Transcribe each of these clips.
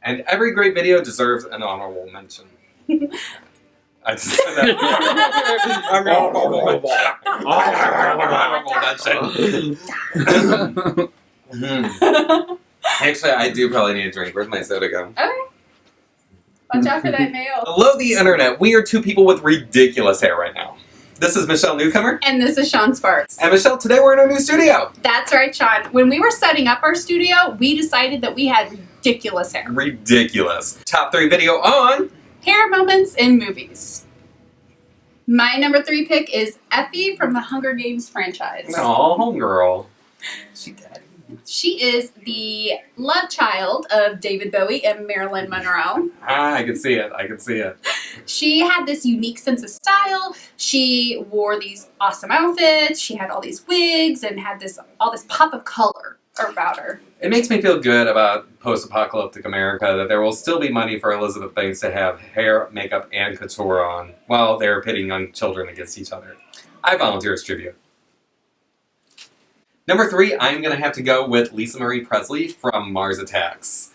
And every great video deserves an honorable mention. I just said that. Actually, I do probably need a drink. Where's my soda go? Okay. Watch out for that nail. Hello, the internet. We are two people with ridiculous hair right now. This is Michelle Newcomer. And this is Sean Sparks. And Michelle, today we're in our new studio. That's right, Sean. When we were setting up our studio, we decided that we had ridiculous hair. Ridiculous. Top 3 video on hair moments in movies. My number 3 pick is Effie from the Hunger Games franchise. Oh, homegirl. She dead. She is the love child of David Bowie and Marilyn Monroe. Ah, I can see it. I can see it. She had this unique sense of style. She wore these awesome outfits. She had all these wigs and had all this pop of color about her. It makes me feel good about post-apocalyptic America that there will still be money for Elizabeth Banks to have hair, makeup, and couture on while they're pitting young children against each other. I volunteer as tribute. Number 3, I'm going to have to go with Lisa Marie Presley from Mars Attacks.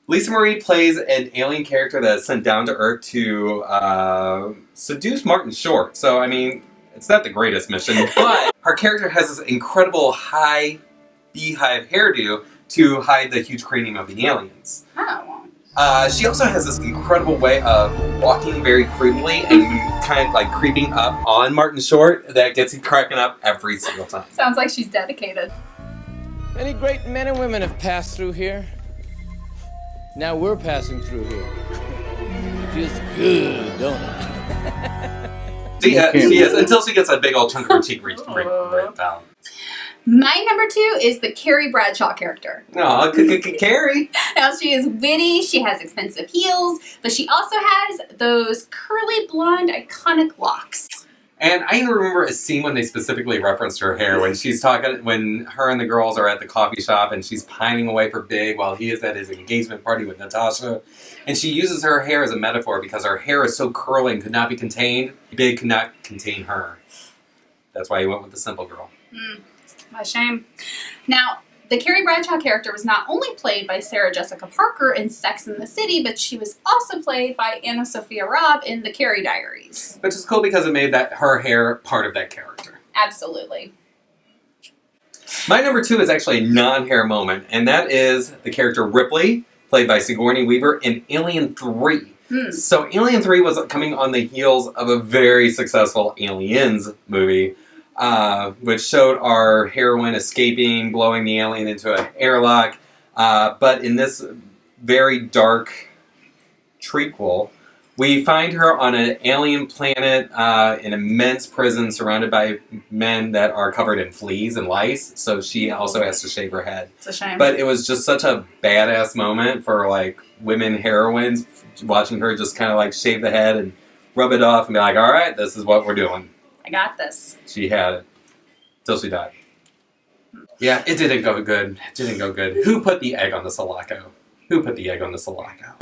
Lisa Marie plays an alien character that is sent down to Earth to seduce Martin Short. So, I mean, it's not the greatest mission, but her character has this incredible high beehive hairdo to hide the huge cranium of the aliens. Oh. She also has this incredible way of walking very creepily and kind of like creeping up on Martin Short that gets him cracking up every single time. Sounds like she's dedicated. Many great men and women have passed through here. Now we're passing through here. Feels good, don't it? She is, until she gets a big old chunk of her cheek ripped out. My number 2 is the Carrie Bradshaw character. Aw, Carrie. Now, she is witty, she has expensive heels, but she also has those curly blonde iconic locks. And I even remember a scene when they specifically referenced her hair when she's talking, when her and the girls are at the coffee shop and she's pining away for Big while he is at his engagement party with Natasha. And she uses her hair as a metaphor because her hair is so curly and could not be contained. Big could not contain her. That's why he went with the simple girl. What a shame. Now, the Carrie Bradshaw character was not only played by Sarah Jessica Parker in Sex and the City, but she was also played by Anna Sophia Robb in The Carrie Diaries. Which is cool because it made her hair part of that character. Absolutely. My number 2 is actually a non-hair moment, and that is the character Ripley, played by Sigourney Weaver in Alien 3. So Alien 3 was coming on the heels of a very successful Aliens movie, which showed our heroine escaping, blowing the alien into an airlock. But in this very dark trequel, we find her on an alien planet in an immense prison surrounded by men that are covered in fleas and lice. So she also has to shave her head. It's a shame. But it was just such a badass moment for like women heroines, watching her just kind of like shave the head and rub it off and be like, all right, this is what we're doing. I got this. She had it. Till she died. Yeah, it didn't go good. It didn't go good. Who put the egg on the Sulaco? Who put the egg on the Sulaco?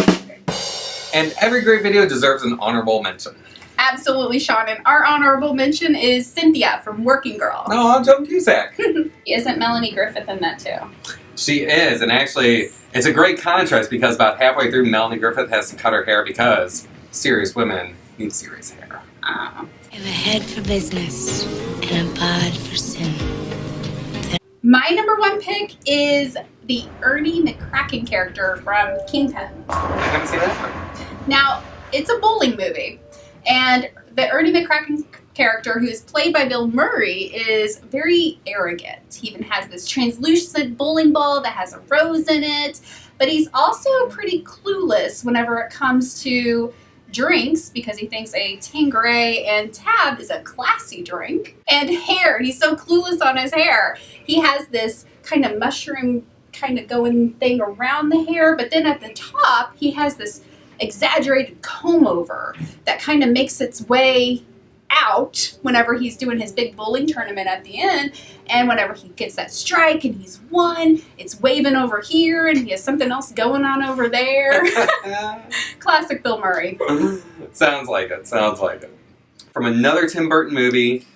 And every great video deserves an honorable mention. Absolutely, Sean. And our honorable mention is Cynthia from Working Girl. Oh, I'm Joan Cusack. Isn't Melanie Griffith in that too? She is, and actually, it's a great contrast because about halfway through, Melanie Griffith has to cut her hair because serious women need serious hair. Oh. I have a head for business and a bod for sin. My number 1 pick is the Ernie McCracken character from Kingpin. I haven't seen that one. Now, it's a bowling movie, and the Ernie McCracken character, who is played by Bill Murray, is very arrogant. He even has this translucent bowling ball that has a rose in it, but he's also pretty clueless whenever it comes to drinks because he thinks a Tanqueray and Tab is a classy drink. And hair, he's so clueless on his hair. He has this kind of mushroom kind of going thing around the hair, but then at the top he has this exaggerated comb over that kind of makes its way out whenever he's doing his big bowling tournament at the end, and whenever he gets that strike and he's won, it's waving over here and he has something else going on over there. Classic Bill Murray. Sounds like it, sounds like it. From another Tim Burton movie,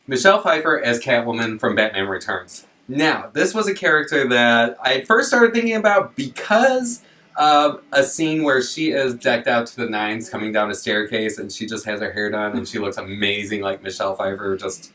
Michelle Pfeiffer as Catwoman from Batman Returns. Now, this was a character that I first started thinking about because of a scene where she is decked out to the nines coming down a staircase and she just has her hair done and she looks amazing like Michelle Pfeiffer just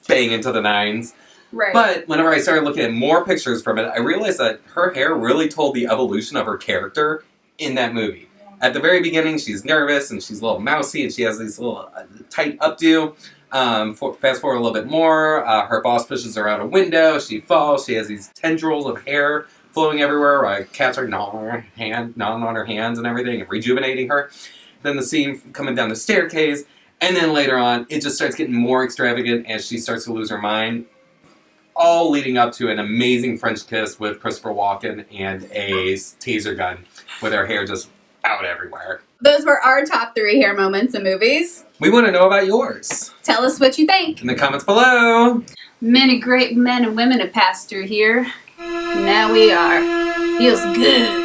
banging to the nines. Right. But whenever I started looking at more pictures from it, I realized that her hair really told the evolution of her character in that movie. At the very beginning, she's nervous and she's a little mousy and she has these little tight updo. Fast forward a little bit more, her boss pushes her out a window, she falls, she has these tendrils of hair flowing everywhere, cats are gnawing on her hands and everything, and rejuvenating her. Then the scene coming down the staircase, and then later on, it just starts getting more extravagant as she starts to lose her mind. All leading up to an amazing French kiss with Christopher Walken and a taser gun with her hair just out everywhere. Those were our top 3 hair moments in movies. We want to know about yours. Tell us what you think. In the comments below. Many great men and women have passed through here. Now we are. Feels good.